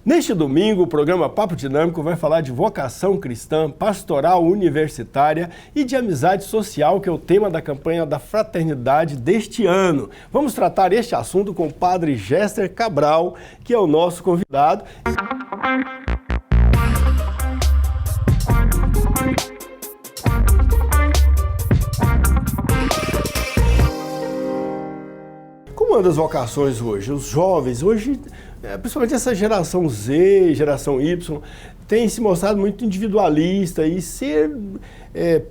Neste domingo, o programa Papo Dinâmico vai falar de vocação cristã, pastoral universitária e de amizade social, que é o tema da campanha da fraternidade deste ano. Vamos tratar este assunto com o padre Gester Cabral, que é o nosso convidado. Como anda as vocações hoje? Os jovens hoje, principalmente essa geração Z, geração Y, tem se mostrado muito individualista e ser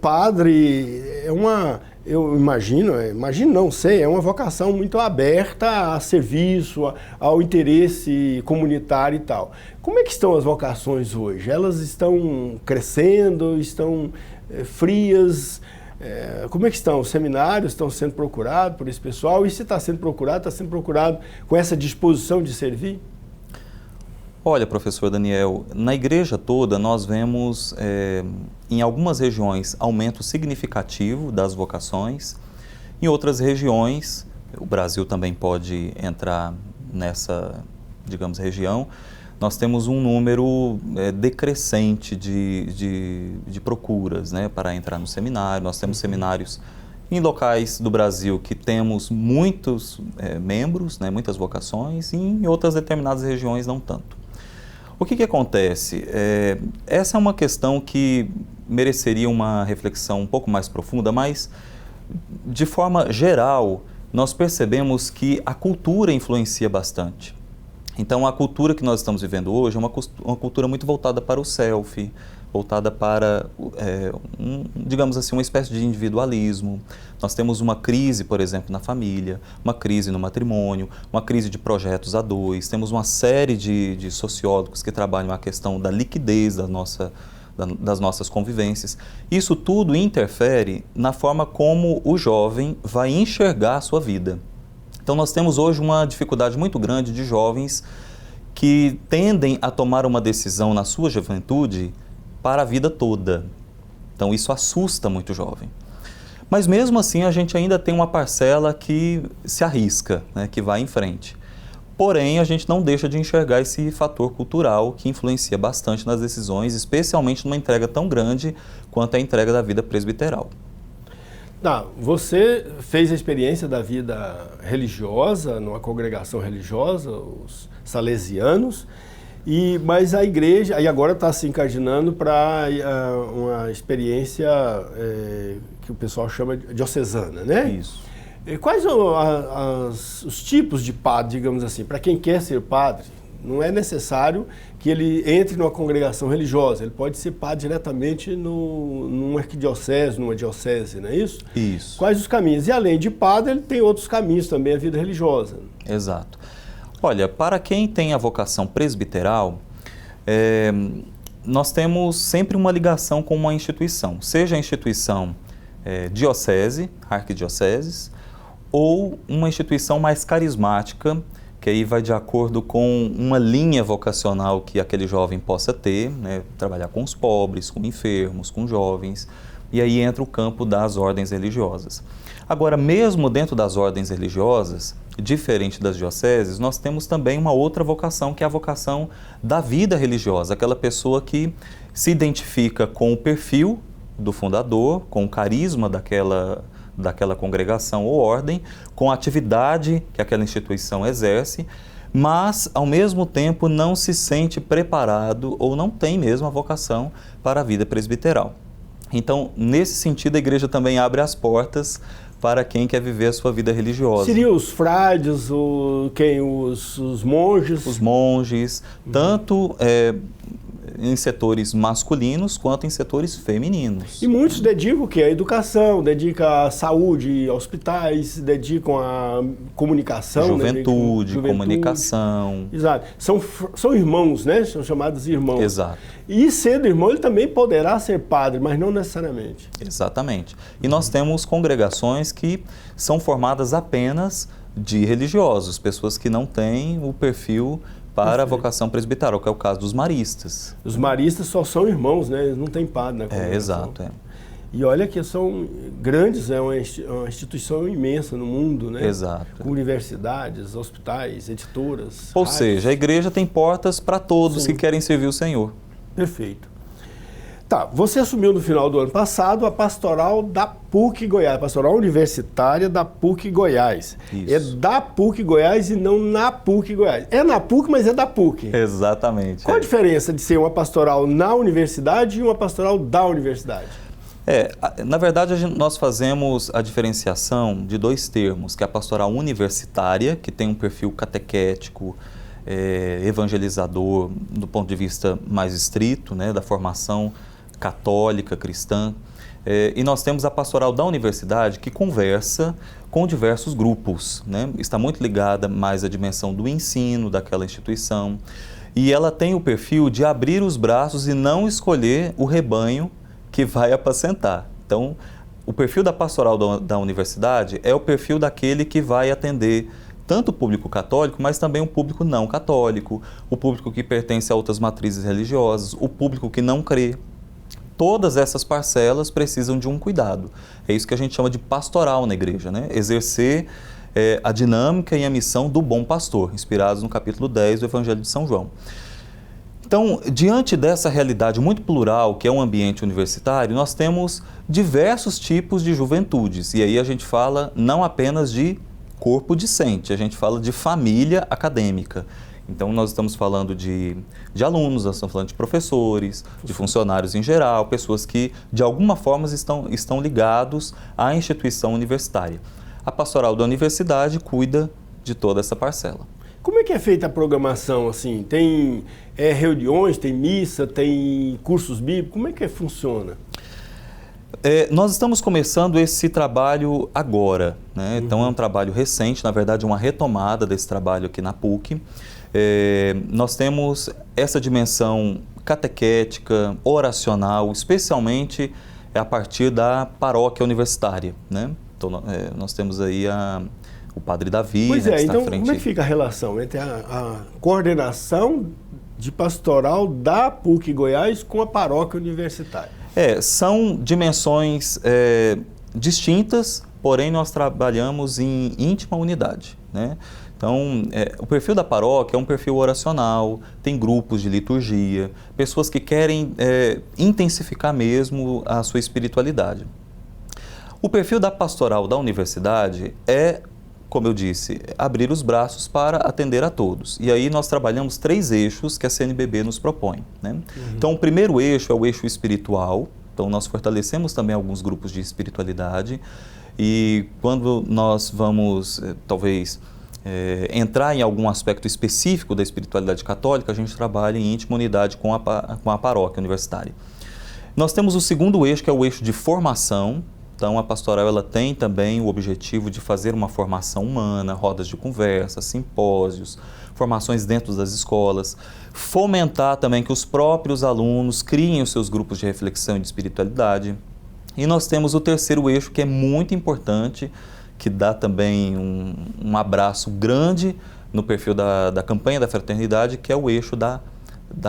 padre é uma, eu imagino não sei, é uma vocação muito aberta a serviço, ao interesse comunitário e tal. Como é que estão as vocações hoje? Elas estão crescendo, estão frias? Como é que estão? Os seminários estão sendo procurados por esse pessoal? E se está sendo procurado com essa disposição de servir? Olha, professor Daniel, na igreja toda nós vemos em algumas regiões aumento significativo das vocações, em outras regiões, o Brasil também pode entrar nessa, digamos, região, nós temos um número decrescente de procuras, né, para entrar no seminário. Nós temos seminários em locais do Brasil que temos muitos membros, né, muitas vocações, e em outras determinadas regiões não tanto. O que acontece? Essa é uma questão que mereceria uma reflexão um pouco mais profunda, mas de forma geral nós percebemos que a cultura influencia bastante. Então, a cultura que nós estamos vivendo hoje é uma cultura muito voltada para o selfie, voltada para, digamos assim, uma espécie de individualismo. Nós temos uma crise, por exemplo, na família, uma crise no matrimônio, uma crise de projetos a dois. Temos uma série de sociólogos que trabalham a questão da liquidez das nossas convivências. Isso tudo interfere na forma como o jovem vai enxergar a sua vida. Então, nós temos hoje uma dificuldade muito grande de jovens que tendem a tomar uma decisão na sua juventude para a vida toda. Então, isso assusta muito o jovem. Mas, mesmo assim, a gente ainda tem uma parcela que se arrisca, né, que vai em frente. Porém, a gente não deixa de enxergar esse fator cultural que influencia bastante nas decisões, especialmente numa entrega tão grande quanto a entrega da vida presbiteral. Você fez a experiência da vida religiosa, numa congregação religiosa, os salesianos, mas a igreja, aí agora está se encaminhando para uma experiência que o pessoal chama de diocesana, né? Isso. Quais são os tipos de padre, digamos assim, para quem quer ser padre? Não é necessário que ele entre numa congregação religiosa, ele pode ser padre diretamente numa arquidiocese, numa diocese, não é isso? Isso. Quais os caminhos? E além de padre, ele tem outros caminhos também, a vida religiosa. Exato. Olha, para quem tem a vocação presbiteral, nós temos sempre uma ligação com uma instituição, seja a instituição diocese, arquidioceses, ou uma instituição mais carismática, que aí vai de acordo com uma linha vocacional que aquele jovem possa ter, né? Trabalhar com os pobres, com enfermos, com jovens, e aí entra o campo das ordens religiosas. Agora, mesmo dentro das ordens religiosas, diferente das dioceses, nós temos também uma outra vocação, que é a vocação da vida religiosa, aquela pessoa que se identifica com o perfil do fundador, com o carisma daquela congregação ou ordem, com a atividade que aquela instituição exerce, mas, ao mesmo tempo, não se sente preparado ou não tem mesmo a vocação para a vida presbiteral. Então, nesse sentido, a igreja também abre as portas para quem quer viver a sua vida religiosa. Seriam os frades, os monges? Os monges, tanto em setores masculinos quanto em setores femininos. E muitos dedicam o quê? A educação, dedicam a saúde, hospitais, dedicam a comunicação. Juventude, comunicação. Exato. São irmãos, né? São chamados irmãos. Exato. E sendo irmão, ele também poderá ser padre, mas não necessariamente. Exatamente. E nós temos congregações que são formadas apenas de religiosos, pessoas que não têm o perfil para a vocação presbiteral, que é o caso dos maristas. Os maristas só são irmãos, né? Eles não têm padre na congregação. Exato. E olha que são grandes, é uma instituição imensa no mundo, né? Exato. Com universidades, hospitais, editoras. Ou rádios. seja, a igreja tem portas para todos Sim. que querem servir o Senhor. Perfeito. Tá, você assumiu no final do ano passado a pastoral da PUC Goiás, pastoral universitária da PUC Goiás. Isso. É da PUC Goiás e não na PUC Goiás. É na PUC, mas é da PUC. Exatamente. Qual a diferença de ser uma pastoral na universidade e uma pastoral da universidade? Na verdade, nós fazemos a diferenciação de dois termos, que é a pastoral universitária, que tem um perfil catequético, evangelizador, do ponto de vista mais estrito, né, da formação católica, cristã. E nós temos a pastoral da universidade, que conversa com diversos grupos, né? Está muito ligada mais à dimensão do ensino daquela instituição. E ela tem o perfil de abrir os braços e não escolher o rebanho que vai apacentar. Então, o perfil da pastoral da universidade é o perfil daquele que vai atender tanto o público católico, mas também o público não católico, o público que pertence a outras matrizes religiosas, o público que não crê. Todas essas parcelas precisam de um cuidado. É isso que a gente chama de pastoral na igreja, né? Exercer a dinâmica e a missão do bom pastor, inspirados no capítulo 10 do Evangelho de São João. Então, diante dessa realidade muito plural, que é um ambiente universitário, nós temos diversos tipos de juventudes. E aí a gente fala não apenas de corpo discente, a gente fala de família acadêmica. Então, nós estamos falando de alunos, nós estamos falando de professores, de funcionários em geral, pessoas que, de alguma forma, estão ligados à instituição universitária. A pastoral da universidade cuida de toda essa parcela. Como é que é feita a programação, assim? Tem reuniões, tem missa, tem cursos bíblicos? Como é que funciona? Nós estamos começando esse trabalho agora, né? Então é um trabalho recente, na verdade uma retomada desse trabalho aqui na PUC. Nós temos essa dimensão catequética, oracional, especialmente a partir da paróquia universitária, né? Então nós temos aí o Padre Davi, pois né, que então está à frente. como é que fica a relação entre a coordenação de pastoral da PUC Goiás com a paróquia universitária? São dimensões distintas, porém nós trabalhamos em íntima unidade, né? Então, o perfil da paróquia é um perfil oracional, tem grupos de liturgia, pessoas que querem intensificar mesmo a sua espiritualidade. O perfil da pastoral da universidade como eu disse, abrir os braços para atender a todos. E aí nós trabalhamos 3 eixos que a CNBB nos propõe, né? Então, o primeiro eixo é o eixo espiritual. Então, nós fortalecemos também alguns grupos de espiritualidade. E quando nós vamos, talvez, entrar em algum aspecto específico da espiritualidade católica, a gente trabalha em íntima unidade com a paróquia universitária. Nós temos o segundo eixo, que é o eixo de formação. Então, a pastoral ela tem também o objetivo de fazer uma formação humana, rodas de conversa, simpósios, formações dentro das escolas, fomentar também que os próprios alunos criem os seus grupos de reflexão e de espiritualidade. E nós temos o terceiro eixo, que é muito importante, que dá também um abraço grande no perfil da campanha da fraternidade, que é o eixo da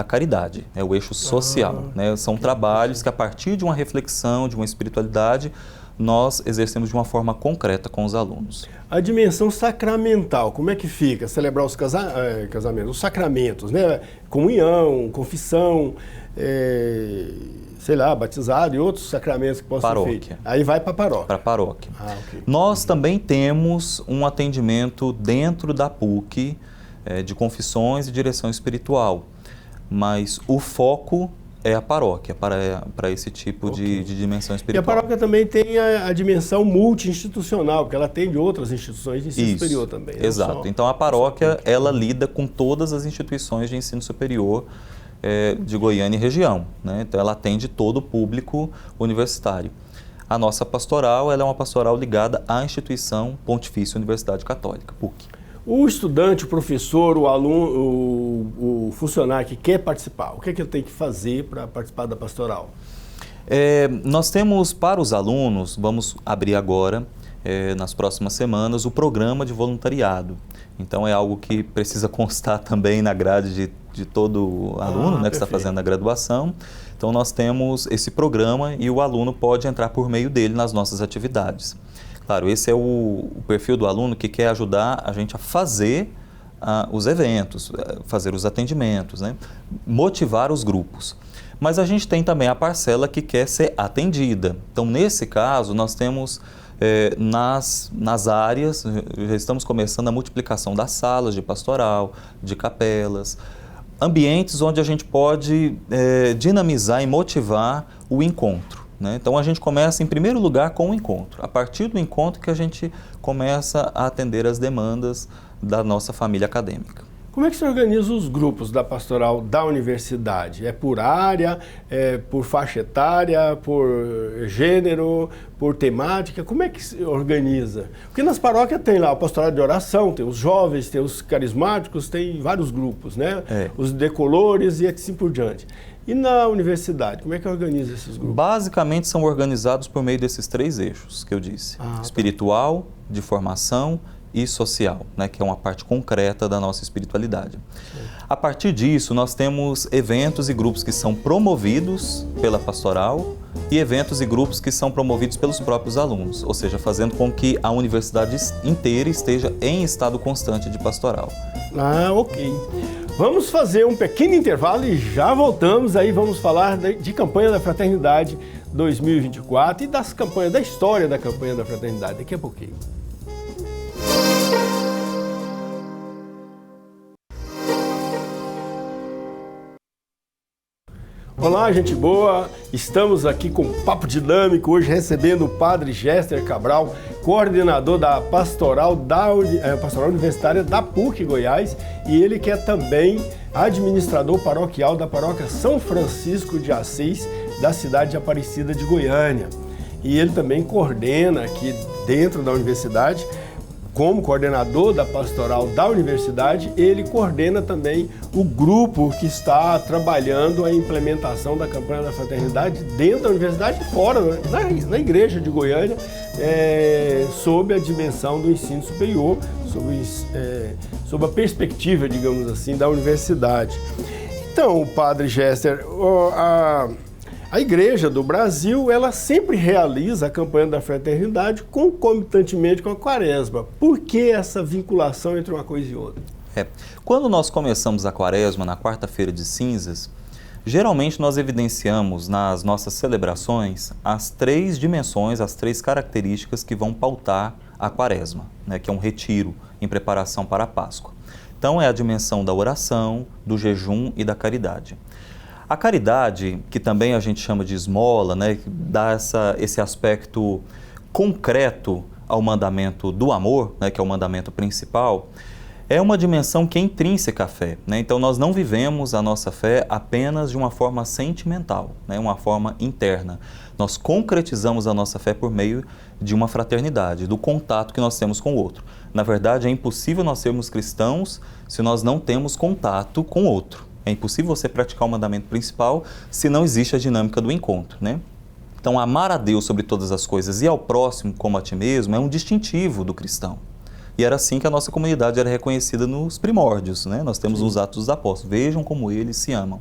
caridade, é o eixo social, né? São trabalhos que, a partir de uma reflexão, de uma espiritualidade, nós exercemos de uma forma concreta com os alunos. A dimensão sacramental, como é que fica? Celebrar os casamentos, os sacramentos, né? Comunhão, confissão, sei lá, batizado e outros sacramentos que possam ser feitos. Aí vai para a paróquia. Para a paróquia. Okay. Nós também temos um atendimento dentro da PUC de confissões e direção espiritual, mas o foco é a paróquia para esse tipo de dimensão espiritual. E a paróquia também tem a dimensão multi-institucional, porque ela atende outras instituições de ensino superior também. Exato. Então a paróquia, ela lida com todas as instituições de ensino superior de Goiânia e região, né? Então ela atende todo o público universitário. A nossa pastoral, ela é uma pastoral ligada à instituição Pontifícia Universidade Católica, PUC. O estudante, o professor, o aluno, o funcionário que quer participar, o que é que ele tem que fazer para participar da pastoral? Nós temos para os alunos, vamos abrir agora, nas próximas semanas, o programa de voluntariado. Então, é algo que precisa constar também na grade de todo aluno, né, que está fazendo a graduação. Então, nós temos esse programa e o aluno pode entrar por meio dele nas nossas atividades. Claro, esse é o perfil do aluno que quer ajudar a gente a fazer os eventos, fazer os atendimentos, né, motivar os grupos. Mas a gente tem também a parcela que quer ser atendida. Então, nesse caso, nós temos nas áreas, já estamos começando a multiplicação das salas de pastoral, de capelas, ambientes onde a gente pode dinamizar e motivar o encontro, né? Então, a gente começa, em primeiro lugar, com o encontro. A partir do encontro que a gente começa a atender as demandas da nossa família acadêmica. Como é que você organiza os grupos da pastoral da universidade? É por área, é por faixa etária, por gênero, por temática? Como é que se organiza? Porque nas paróquias tem lá o pastoral de oração, tem os jovens, tem os carismáticos, tem vários grupos, né? Os decolores e assim por diante. E na universidade, como é que organiza esses grupos? Basicamente são organizados por meio desses 3 eixos que eu disse. Espiritual, de formação e social, né, que é uma parte concreta da nossa espiritualidade. A partir disso, nós temos eventos e grupos que são promovidos pela pastoral e eventos e grupos que são promovidos pelos próprios alunos, ou seja, fazendo com que a universidade inteira esteja em estado constante de pastoral. Ok. Vamos fazer um pequeno intervalo e já voltamos. Aí vamos falar de campanha da Fraternidade 2024 e das campanhas, da história da campanha da Fraternidade. Daqui a pouquinho. Olá, gente boa! Estamos aqui com um papo dinâmico, hoje recebendo o Padre Gester Cabral, coordenador da Pastoral Universitária da PUC Goiás, e ele que é também administrador paroquial da Paróquia São Francisco de Assis, da cidade de Aparecida de Goiânia. E ele também coordena aqui dentro da universidade, como coordenador da pastoral da universidade, ele coordena também o grupo que está trabalhando a implementação da campanha da fraternidade dentro da universidade e fora, na igreja de Goiânia, sob a dimensão do ensino superior, sob a perspectiva, digamos assim, da universidade. Então, Padre Gester, a Igreja do Brasil, ela sempre realiza a campanha da fraternidade concomitantemente com a Quaresma. Por que essa vinculação entre uma coisa e outra? Quando nós começamos a Quaresma, na quarta-feira de cinzas, geralmente nós evidenciamos nas nossas celebrações as 3 dimensões, as 3 características que vão pautar a Quaresma, né, que é um retiro em preparação para a Páscoa. Então, é a dimensão da oração, do jejum e da caridade. A caridade, que também a gente chama de esmola, né, que dá esse aspecto concreto ao mandamento do amor, né, que é o mandamento principal, é uma dimensão que é intrínseca à fé, né? Então, nós não vivemos a nossa fé apenas de uma forma sentimental, né, uma forma interna. Nós concretizamos a nossa fé por meio de uma fraternidade, do contato que nós temos com o outro. Na verdade, é impossível nós sermos cristãos se nós não temos contato com o outro. É impossível você praticar o mandamento principal se não existe a dinâmica do encontro, né? Então, amar a Deus sobre todas as coisas e ao próximo como a ti mesmo é um distintivo do cristão. E era assim que a nossa comunidade era reconhecida nos primórdios, né? Nós temos os Atos dos Apóstolos. Vejam como eles se amam.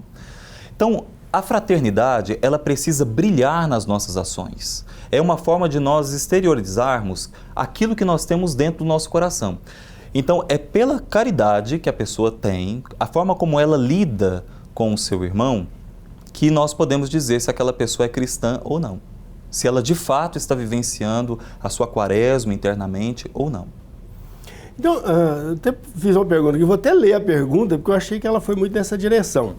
Então, a fraternidade, ela precisa brilhar nas nossas ações. É uma forma de nós exteriorizarmos aquilo que nós temos dentro do nosso coração. Então, é pela caridade que a pessoa tem, a forma como ela lida com o seu irmão, que nós podemos dizer se aquela pessoa é cristã ou não. Se ela de fato está vivenciando a sua quaresma internamente ou não. Então, eu até fiz uma pergunta aqui, vou até ler a pergunta, porque eu achei que ela foi muito nessa direção.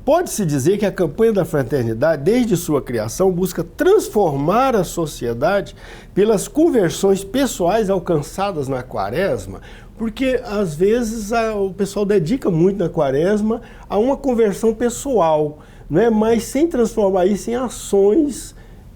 Pode-se dizer que a campanha da fraternidade, desde sua criação, busca transformar a sociedade pelas conversões pessoais alcançadas na quaresma? Porque, às vezes, o pessoal dedica muito na quaresma a uma conversão pessoal, não é? Mas sem transformar isso em ações,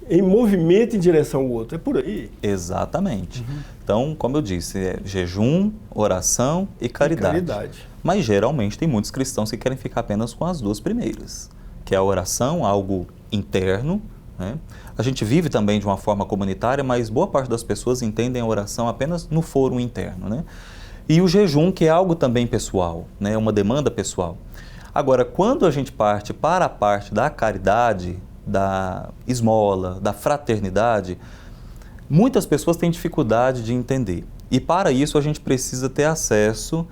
em movimento em direção ao outro. É por aí? Exatamente. Então, como eu disse, é jejum, oração e caridade. Mas, geralmente, tem muitos cristãos que querem ficar apenas com as 2 primeiras, que é a oração, algo interno, né? A gente vive também de uma forma comunitária, mas boa parte das pessoas entendem a oração apenas no foro interno, né? E o jejum, que é algo também pessoal, né? Uma demanda pessoal. Agora, quando a gente parte para a parte da caridade, da esmola, da fraternidade, muitas pessoas têm dificuldade de entender. E para isso a gente precisa ter acesso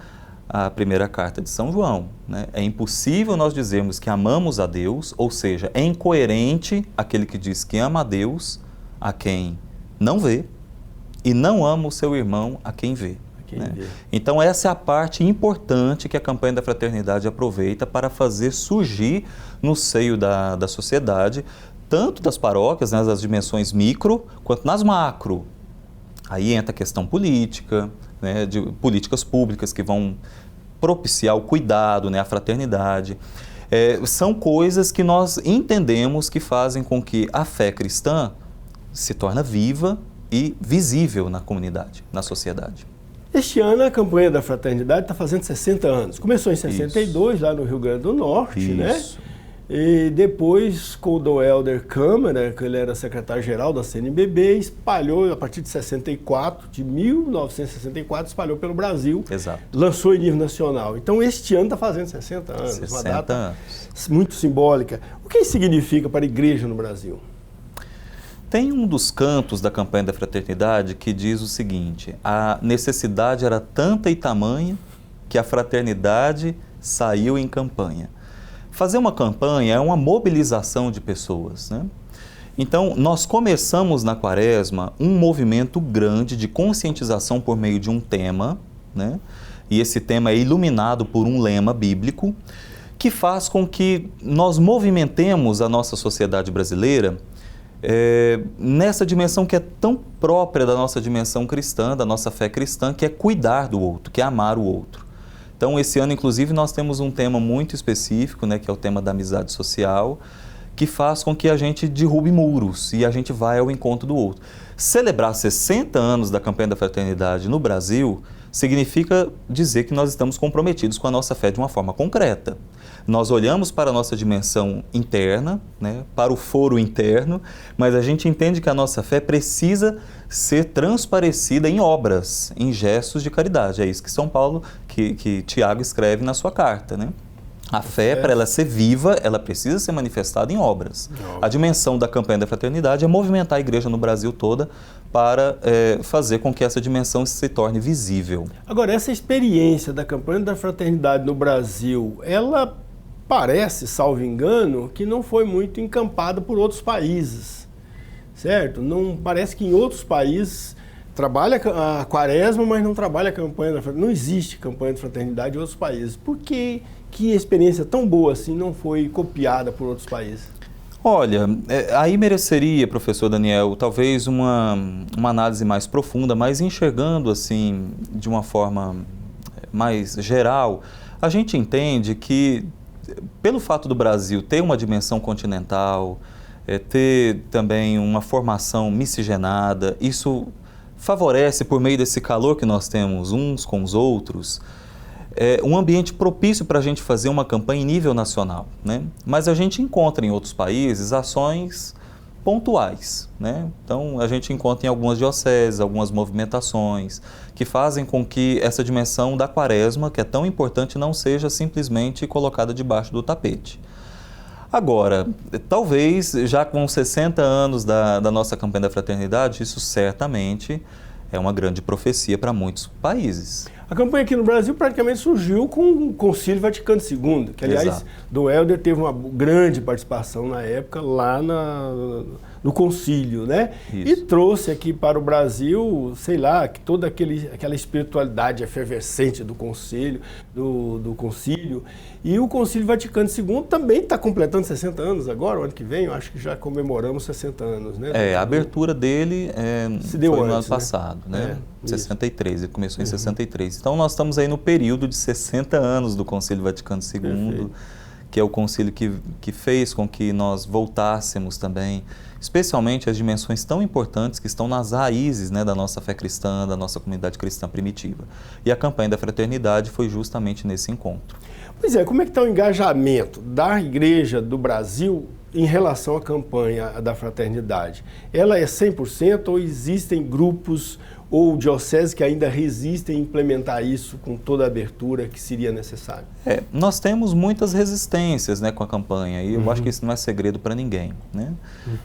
à primeira carta de São João, né? É impossível nós dizermos que amamos a Deus, ou seja, é incoerente aquele que diz que ama a Deus a quem não vê e não ama o seu irmão a quem vê. Né? Então essa é a parte importante que a campanha da fraternidade aproveita para fazer surgir no seio da sociedade, tanto das paróquias, né, das dimensões micro, quanto nas macro. Aí entra a questão política, né, de políticas públicas que vão propiciar o cuidado, né, a fraternidade. São coisas que nós entendemos que fazem com que a fé cristã se torne viva e visível na comunidade, na sociedade. Este ano a campanha da fraternidade está fazendo 60 anos. Começou em 62, lá no Rio Grande do Norte, né? E depois, com o Dom Helder Câmara, que ele era secretário-geral da CNBB, espalhou a partir de 64, de 1964, espalhou pelo Brasil. Exato. Lançou em nível nacional. Então, este ano está fazendo 60 anos. 60 uma data anos. Muito simbólica. O que isso significa para a igreja no Brasil? Tem um dos cantos da campanha da fraternidade que diz o seguinte: a necessidade era tanta e tamanha que a fraternidade saiu em campanha. Fazer uma campanha é uma mobilização de pessoas, né? Então, nós começamos na Quaresma um movimento grande de conscientização por meio de um tema, né? E esse tema é iluminado por um lema bíblico que faz com que nós movimentemos a nossa sociedade brasileira nessa dimensão que é tão própria da nossa dimensão cristã, da nossa fé cristã, que é cuidar do outro, que é amar o outro. Então, esse ano, inclusive, nós temos um tema muito específico, né, que é o tema da amizade social, que faz com que a gente derrube muros e a gente vai ao encontro do outro. Celebrar 60 anos da campanha da fraternidade no Brasil significa dizer que nós estamos comprometidos com a nossa fé de uma forma concreta. Nós olhamos para a nossa dimensão interna, né, para o foro interno, mas a gente entende que a nossa fé precisa ser transparecida em obras, em gestos de caridade. É isso que São Paulo, que Tiago escreve na sua carta, né? A fé, para ela ser viva, ela precisa ser manifestada em obras. A dimensão da campanha da fraternidade é movimentar a igreja no Brasil toda para fazer com que essa dimensão se torne visível. Agora, essa experiência da campanha da fraternidade no Brasil, ela parece, salvo engano, que não foi muito encampada por outros países, certo? Não parece que em outros países trabalha a Quaresma, mas não trabalha a campanha da fraternidade. Não existe campanha de fraternidade em outros países. Por que experiência tão boa assim não foi copiada por outros países? Olha, aí mereceria, professor Daniel, talvez uma análise mais profunda, mas enxergando assim de uma forma mais geral, a gente entende que pelo fato do Brasil ter uma dimensão continental, ter também uma formação miscigenada, isso favorece, por meio desse calor que nós temos uns com os outros, um ambiente propício para a gente fazer uma campanha em nível nacional, né? Mas a gente encontra em outros países ações pontuais, né? Então a gente encontra em algumas dioceses, algumas movimentações que fazem com que essa dimensão da Quaresma, que é tão importante, não seja simplesmente colocada debaixo do tapete. Agora, talvez já com 60 anos da nossa campanha da fraternidade, isso certamente é uma grande profecia para muitos países. A campanha aqui no Brasil praticamente surgiu com o Concílio Vaticano II, que aliás, Exato. Dom Helder teve uma grande participação na época lá no concílio, né? Isso. E trouxe aqui para o Brasil, sei lá, que toda aquela espiritualidade efervescente do concílio, do concílio. E o Concílio Vaticano II também está completando 60 anos agora, o ano que vem, eu acho que já comemoramos 60 anos, né? A abertura dele Se deu foi no antes, ano passado, né? 63, ele começou em 63. Então nós estamos aí no período de 60 anos do Concílio Vaticano II, Perfeito. que é o concílio que fez com que nós voltássemos também, especialmente as dimensões tão importantes que estão nas raízes, né, da nossa fé cristã, da nossa comunidade cristã primitiva. E a campanha da fraternidade foi justamente nesse encontro. Pois é, como é que está o engajamento da Igreja do Brasil em relação à campanha da fraternidade, ela é 100% ou existem grupos ou dioceses que ainda resistem a implementar isso com toda a abertura que seria necessário? Nós temos muitas resistências, né, com a campanha, e eu acho que isso não é segredo para ninguém, né?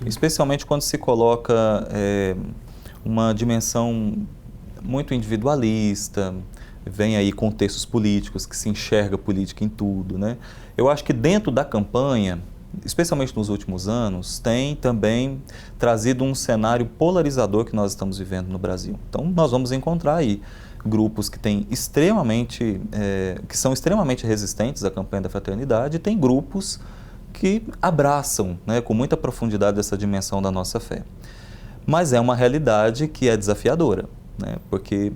Especialmente quando se coloca uma dimensão muito individualista, vem aí contextos políticos, que se enxerga política em tudo, né? Eu acho que dentro da campanha, especialmente nos últimos anos, tem também trazido um cenário polarizador que nós estamos vivendo no Brasil. Então, nós vamos encontrar aí grupos que que são extremamente resistentes à campanha da fraternidade, e tem grupos que abraçam, né, com muita profundidade essa dimensão da nossa fé. Mas é uma realidade que é desafiadora, né, porque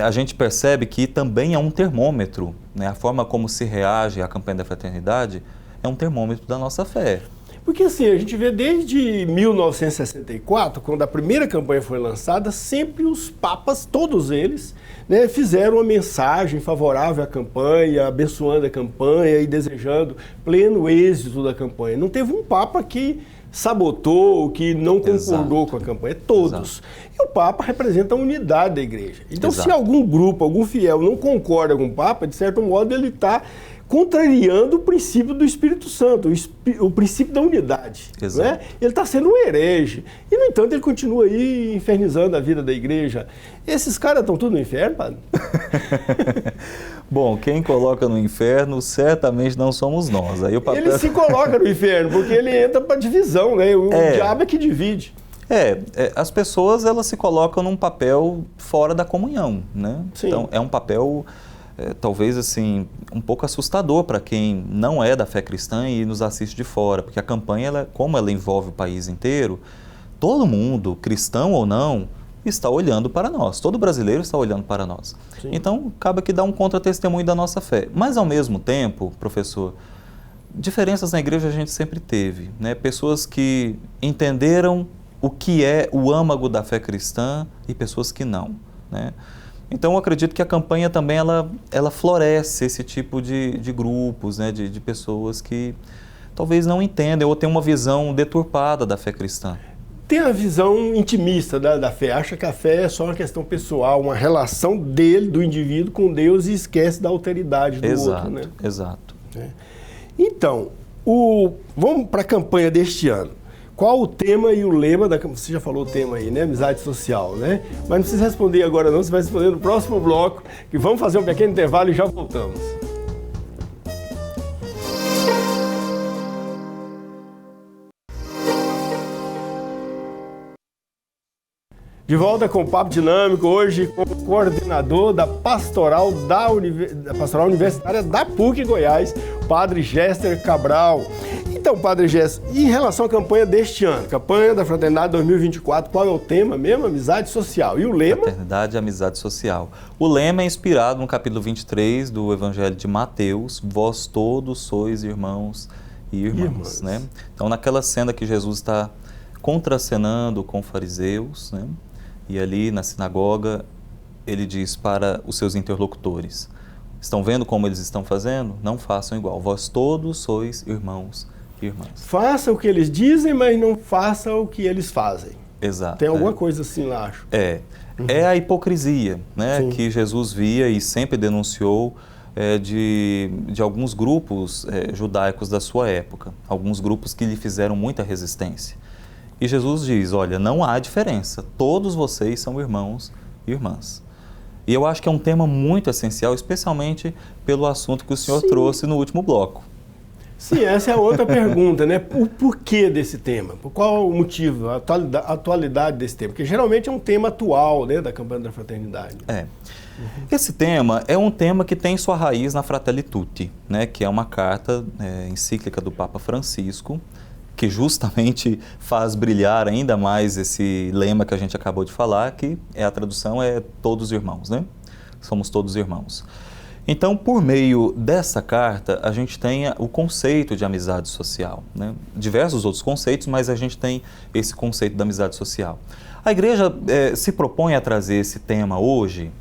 a gente percebe que também é um termômetro, né, a forma como se reage à campanha da fraternidade é um termômetro da nossa fé. Porque assim, a gente vê desde 1964, quando a primeira campanha foi lançada, sempre os papas, todos eles, né, fizeram uma mensagem favorável à campanha, abençoando a campanha e desejando pleno êxito da campanha. Não teve um papa que sabotou, que não concordou com a campanha, todos. E o Papa representa a unidade da igreja. Então, se algum grupo, algum fiel não concorda com o Papa, de certo modo ele está contrariando o princípio do Espírito Santo, o princípio da unidade. Né? Ele está sendo um herege. E, no entanto, ele continua aí infernizando a vida da igreja. Esses caras estão tudo no inferno, padre? Bom, quem coloca no inferno certamente não somos nós. Aí o papel... Ele se coloca no inferno, porque ele entra para divisão, né? O diabo é que divide. As pessoas elas se colocam num papel fora da comunhão, né? Sim. Então, é um papel... talvez assim, um pouco assustador para quem não é da fé cristã e nos assiste de fora, porque a campanha, como ela envolve o país inteiro, todo mundo, cristão ou não, está olhando para nós, todo brasileiro está olhando para nós. Sim. Então, acaba que dá um contra-testemunho da nossa fé. Mas, ao mesmo tempo, professor, diferenças na igreja a gente sempre teve, né? Pessoas que entenderam o que é o âmago da fé cristã e pessoas que não, né? Então, eu acredito que a campanha também ela floresce esse tipo de grupos, né, de pessoas que talvez não entendem ou têm uma visão deturpada da fé cristã. Tem a visão intimista da fé, acha que a fé é só uma questão pessoal, uma relação do indivíduo com Deus, e esquece da alteridade do outro. Né? Exato. Então, vamos para a campanha deste ano. Qual o tema e o lema da campanha? Você já falou o tema aí, né? Amizade social, né? Mas não precisa responder agora não, você vai responder no próximo bloco, que vamos fazer um pequeno intervalo e já voltamos. De volta com o Papo Dinâmico, hoje com o coordenador da Pastoral Universitária da PUC Goiás, Padre Géster Cabral. Então, Padre Géster, em relação à campanha deste ano, campanha da Fraternidade 2024, qual é o tema mesmo? Amizade social. E o lema? Fraternidade e amizade social. O lema é inspirado no capítulo 23 do Evangelho de Mateus, vós todos sois irmãos e irmãs. Né? Então, naquela cena que Jesus está contracenando com fariseus, né? E ali na sinagoga ele diz para os seus interlocutores: estão vendo como eles estão fazendo? Não façam igual. Vós todos sois irmãos e irmãs. Faça o que eles dizem, mas não faça o que eles fazem. Exato. Tem alguma coisa assim lá, acho. É a hipocrisia, né, que Jesus via e sempre denunciou de alguns grupos judaicos da sua época. Alguns grupos que lhe fizeram muita resistência. E Jesus diz, olha, não há diferença, todos vocês são irmãos e irmãs. E eu acho que é um tema muito essencial, especialmente pelo assunto que o senhor trouxe no último bloco. Sim, essa é a outra pergunta, né? O porquê desse tema? Qual o motivo, a atualidade desse tema? Porque geralmente é um tema atual, né, da campanha da fraternidade. Esse tema é um tema que tem sua raiz na Fratelli Tutti, né, que é uma carta encíclica do Papa Francisco, que justamente faz brilhar ainda mais esse lema que a gente acabou de falar, que a tradução é todos irmãos, né? Somos todos irmãos. Então, por meio dessa carta, a gente tem o conceito de amizade social, né? Diversos outros conceitos, mas a gente tem esse conceito da amizade social. A igreja se propõe a trazer esse tema hoje,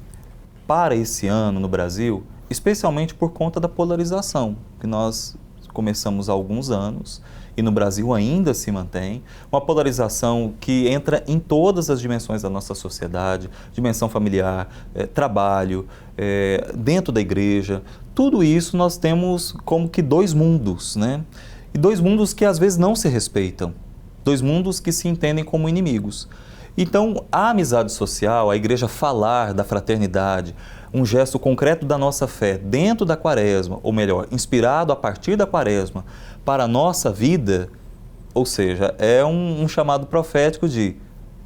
para esse ano no Brasil, especialmente por conta da polarização que nós começamos há alguns anos, e no Brasil ainda se mantém, uma polarização que entra em todas as dimensões da nossa sociedade, dimensão familiar, trabalho, dentro da igreja. Tudo isso nós temos como que dois mundos, né? E dois mundos que às vezes não se respeitam, dois mundos que se entendem como inimigos. Então, a amizade social, a igreja falar da fraternidade, um gesto concreto da nossa fé dentro da quaresma, ou melhor, inspirado a partir da quaresma para a nossa vida, ou seja, é um chamado profético de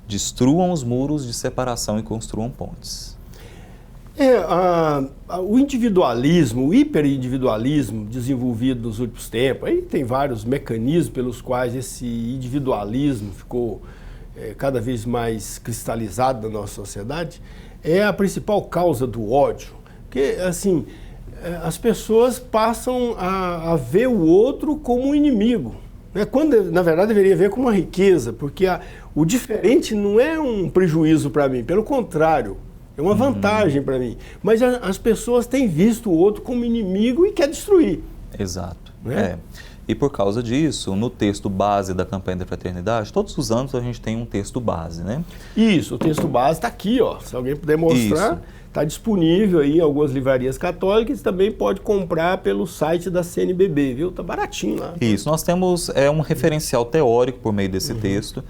destruam os muros de separação e construam pontes. O individualismo, o hiperindividualismo desenvolvido nos últimos tempos, aí tem vários mecanismos pelos quais esse individualismo ficou cada vez mais cristalizado na nossa sociedade, é a principal causa do ódio. Porque, assim, as pessoas passam a ver o outro como um inimigo, né? Quando, na verdade, deveria ver como uma riqueza, porque o diferente não é um prejuízo para mim, pelo contrário, é uma vantagem para mim. Mas as pessoas têm visto o outro como inimigo e quer destruir. Exato. Né? E por causa disso, no texto base da campanha da fraternidade, todos os anos a gente tem um texto base, né? Isso, o texto base está aqui, ó. Se alguém puder mostrar, está disponível aí em algumas livrarias católicas, também pode comprar pelo site da CNBB, viu? Tá baratinho lá. Isso, nós temos um referencial teórico por meio desse texto,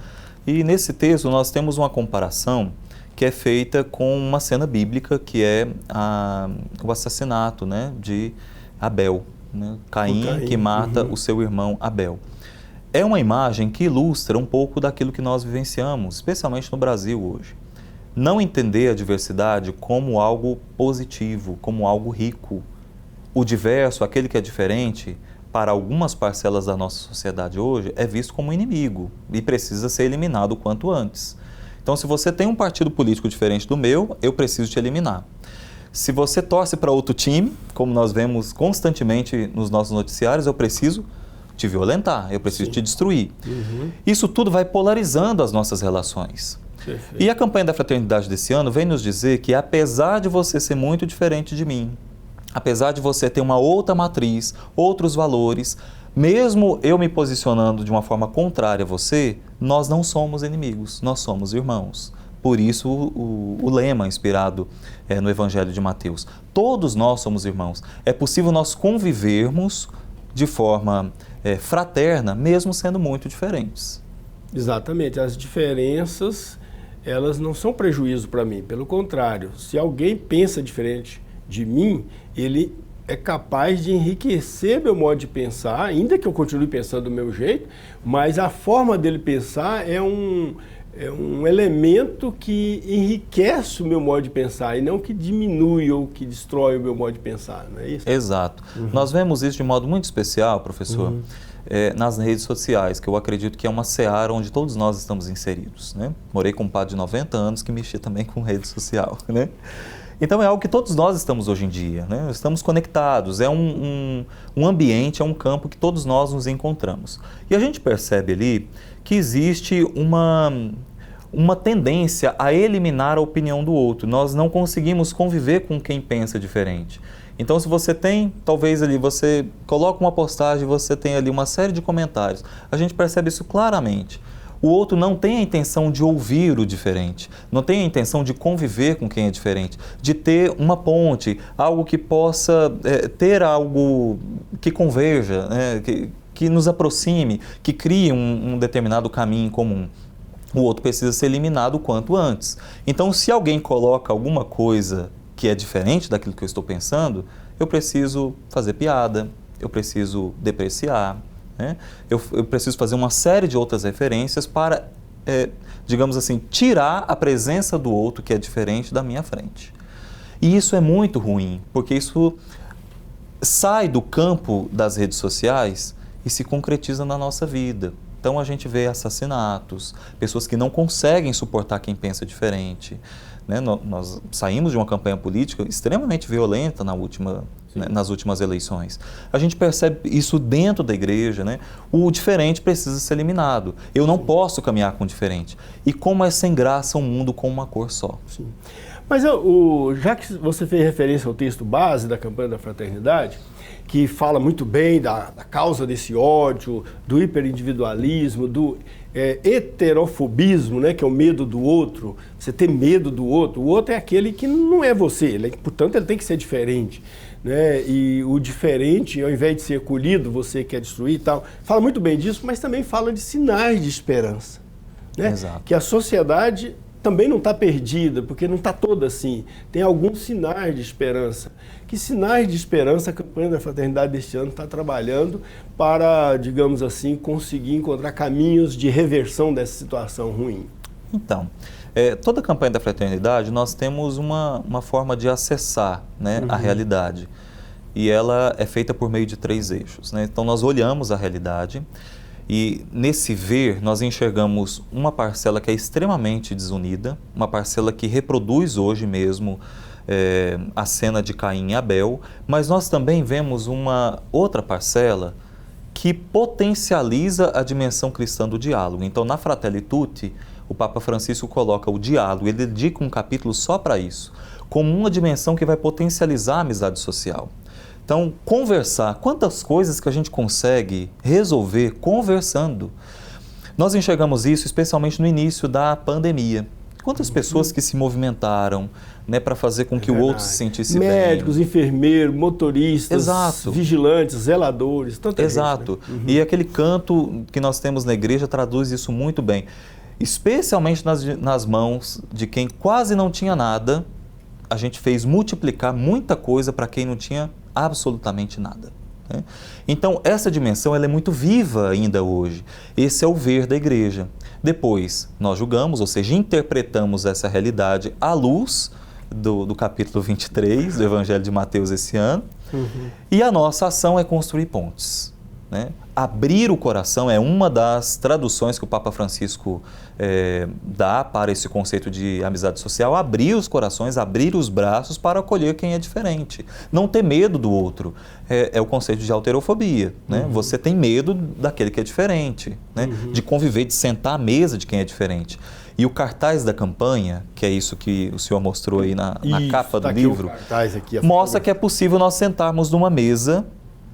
e nesse texto nós temos uma comparação que é feita com uma cena bíblica, que é o assassinato, né, de Abel, né? Caim que mata o seu irmão Abel. É uma imagem que ilustra um pouco daquilo que nós vivenciamos, especialmente no Brasil hoje. Não entender a diversidade como algo positivo, como algo rico. O diverso, aquele que é diferente, para algumas parcelas da nossa sociedade hoje, é visto como inimigo e precisa ser eliminado o quanto antes. Então, se você tem um partido político diferente do meu, eu preciso te eliminar. Se você torce para outro time, como nós vemos constantemente nos nossos noticiários, eu preciso te violentar, eu preciso te destruir. Isso tudo vai polarizando as nossas relações. Perfeito. E a campanha da fraternidade desse ano vem nos dizer que, apesar de você ser muito diferente de mim, apesar de você ter uma outra matriz, outros valores, mesmo eu me posicionando de uma forma contrária a você, nós não somos inimigos, nós somos irmãos. Por isso o lema inspirado no Evangelho de Mateus. Todos nós somos irmãos. É possível nós convivermos de forma fraterna, mesmo sendo muito diferentes. Exatamente. As diferenças, elas não são prejuízo para mim. Pelo contrário, se alguém pensa diferente de mim, ele é capaz de enriquecer meu modo de pensar, ainda que eu continue pensando do meu jeito, mas a forma dele pensar é um elemento que enriquece o meu modo de pensar e não que diminui ou que destrói o meu modo de pensar, não é isso? Exato. Nós vemos isso de modo muito especial, professor, nas redes sociais, que eu acredito que é uma seara onde todos nós estamos inseridos, né? Morei com um padre de 90 anos que mexia também com rede social, né? Então é algo que todos nós estamos hoje em dia, né? Estamos conectados, é um ambiente, é um campo que todos nós nos encontramos. E a gente percebe ali que existe uma tendência a eliminar a opinião do outro. Nós não conseguimos conviver com quem pensa diferente. Então, se você tem, talvez ali, você coloca uma postagem, você tem ali uma série de comentários, a gente percebe isso claramente. O outro não tem a intenção de ouvir o diferente, não tem a intenção de conviver com quem é diferente, de ter uma ponte, algo que possa ter algo que converja, né, que nos aproxime, que crie um determinado caminho em comum. O outro precisa ser eliminado o quanto antes. Então, se alguém coloca alguma coisa que é diferente daquilo que eu estou pensando, eu preciso fazer piada, eu preciso depreciar, né? Eu preciso fazer uma série de outras referências para, digamos assim, tirar a presença do outro que é diferente da minha frente. E isso é muito ruim, porque isso sai do campo das redes sociais e se concretiza na nossa vida. Então a gente vê assassinatos, pessoas que não conseguem suportar quem pensa diferente, né? Nós saímos de uma campanha política extremamente violenta nas últimas eleições. A gente percebe isso dentro da igreja, né? O diferente precisa ser eliminado. Eu não posso caminhar com o diferente. E como é sem graça um mundo com uma cor só. Sim. Mas já que você fez referência ao texto base da campanha da fraternidade, que fala muito bem da causa desse ódio, do hiperindividualismo, do heterofobismo, né, que é o medo do outro, você ter medo do outro. O outro é aquele que não é você, portanto ele tem que ser diferente. Né? E o diferente, ao invés de ser acolhido, você quer destruir e tal. Fala muito bem disso, mas também fala de sinais de esperança. Né? Exato. Que a sociedade também não está perdida, porque não está toda assim. Tem alguns sinais de esperança. Que sinais de esperança a campanha da Fraternidade deste ano está trabalhando para, digamos assim, conseguir encontrar caminhos de reversão dessa situação ruim? Então, toda a campanha da Fraternidade, nós temos uma forma de acessar, né, a realidade. E ela é feita por meio de 3 eixos. Né? Então, nós olhamos a realidade e, nesse ver, nós enxergamos uma parcela que é extremamente desunida, uma parcela que reproduz hoje mesmo a cena de Caim e Abel, mas nós também vemos uma outra parcela que potencializa a dimensão cristã do diálogo. Então, na Fratelli Tutti, o Papa Francisco coloca o diálogo, ele dedica um capítulo só para isso, como uma dimensão que vai potencializar a amizade social. Então, conversar, quantas coisas que a gente consegue resolver conversando. Nós enxergamos isso especialmente no início da pandemia. Quantas pessoas que se movimentaram, né, para fazer com que o outro se sentisse bem. Médicos, enfermeiros, motoristas, Exato. Vigilantes, zeladores, tanta Exato. gente, né? E aquele canto que nós temos na igreja traduz isso muito bem. Especialmente nas mãos de quem quase não tinha nada, a gente fez multiplicar muita coisa para quem não tinha absolutamente nada. Né? Então, essa dimensão ela é muito viva ainda hoje. Esse é o ver da igreja. Depois, nós julgamos, ou seja, interpretamos essa realidade à luz do capítulo 23 do Evangelho de Mateus esse ano. E a nossa ação é construir pontes. Né? Abrir o coração é uma das traduções que o Papa Francisco dá para esse conceito de amizade social. Abrir os corações, abrir os braços para acolher quem é diferente. Não ter medo do outro. É o conceito de alterofobia. Né? Você tem medo daquele que é diferente, né? De conviver, de sentar à mesa de quem é diferente. E o cartaz da campanha, que é isso que o senhor mostrou aí na capa do livro, mostra que é possível nós sentarmos numa mesa,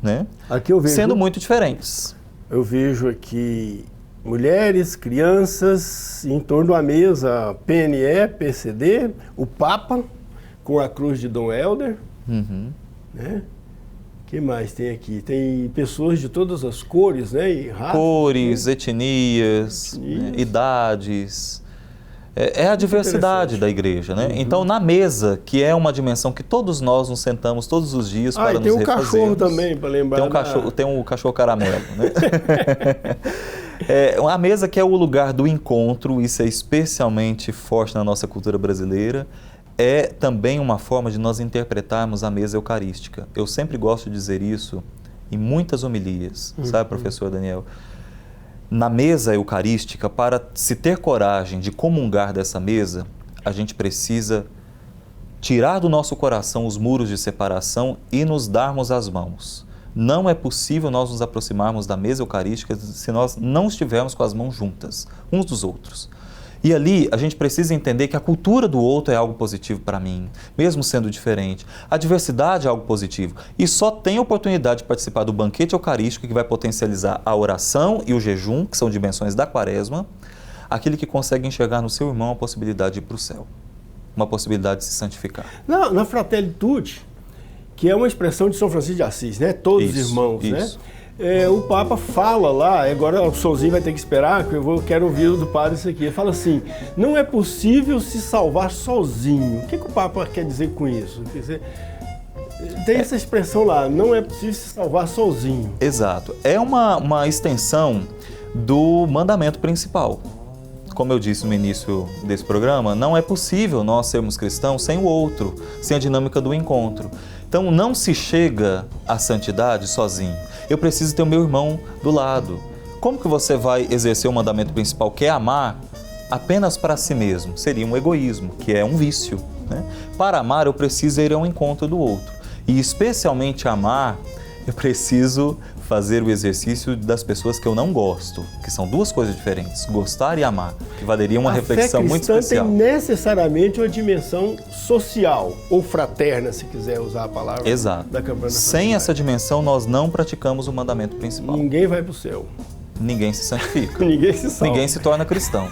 né? Aqui eu vejo, sendo muito diferentes. Eu vejo aqui mulheres, crianças, em torno da mesa PNE, PCD, o Papa com a cruz de Dom Helder. Né? O que mais tem aqui? Tem pessoas de todas as cores, né? E raças, cores, etnias, né? Idades. É a diversidade da igreja, né? Então, na mesa, que é uma dimensão que todos nós nos sentamos todos os dias para nos refazermos. Tem um cachorro também, para lembrar. Tem um cachorro caramelo, né? A mesa que é o lugar do encontro, isso é especialmente forte na nossa cultura brasileira, é também uma forma de nós interpretarmos a mesa eucarística. Eu sempre gosto de dizer isso em muitas homilias, sabe, professor Daniel? Na mesa eucarística, para se ter coragem de comungar dessa mesa, a gente precisa tirar do nosso coração os muros de separação e nos darmos as mãos. Não é possível nós nos aproximarmos da mesa eucarística se nós não estivermos com as mãos juntas, uns dos outros. E ali a gente precisa entender que a cultura do outro é algo positivo para mim, mesmo sendo diferente. A diversidade é algo positivo. E só tem oportunidade de participar do banquete eucarístico que vai potencializar a oração e o jejum, que são dimensões da quaresma, aquele que consegue enxergar no seu irmão a possibilidade de ir para o céu, uma possibilidade de se santificar. Na Fratelli Tutti, que é uma expressão de São Francisco de Assis, né? Todos os irmãos, né? O Papa fala lá, agora o Solzinho vai ter que esperar, que quero ouvir do padre isso aqui. Ele fala assim, não é possível se salvar sozinho. O que o Papa quer dizer com isso? Quer dizer, tem essa expressão lá, não é possível se salvar sozinho. Exato. É uma extensão do mandamento principal. Como eu disse no início desse programa, não é possível nós sermos cristãos sem o outro, sem a dinâmica do encontro. Então, não se chega à santidade sozinho. Eu preciso ter o meu irmão do lado. Como que você vai exercer o mandamento principal, que é amar, apenas para si mesmo? Seria um egoísmo, que é um vício. Né? Para amar, eu preciso ir ao encontro do outro. E, especialmente amar, eu preciso fazer o exercício das pessoas que eu não gosto, que são duas coisas diferentes, gostar e amar, que valeria uma reflexão muito especial. A fé cristã tem necessariamente uma dimensão social, ou fraterna, se quiser usar a palavra. Exato. Da campanha. Sem essa dimensão, nós não praticamos o mandamento principal. Ninguém vai para o céu. Ninguém se santifica. Ninguém se salva. Ninguém se torna cristão.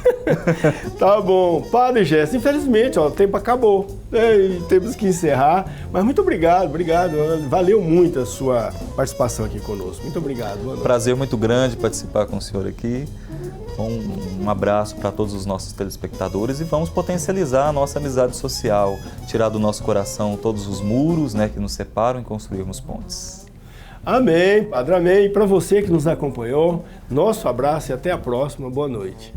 Tá bom. Padre Gerson, infelizmente, ó, o tempo acabou. E temos que encerrar. Mas muito obrigado. Valeu muito a sua participação aqui conosco. Muito obrigado. Boa noite. Prazer muito grande participar com o senhor aqui. Um abraço para todos os nossos telespectadores e vamos potencializar a nossa amizade social, tirar do nosso coração todos os muros, né, que nos separam e construirmos pontes. Amém, Padre, amém. E para você que nos acompanhou, nosso abraço e até a próxima. Boa noite.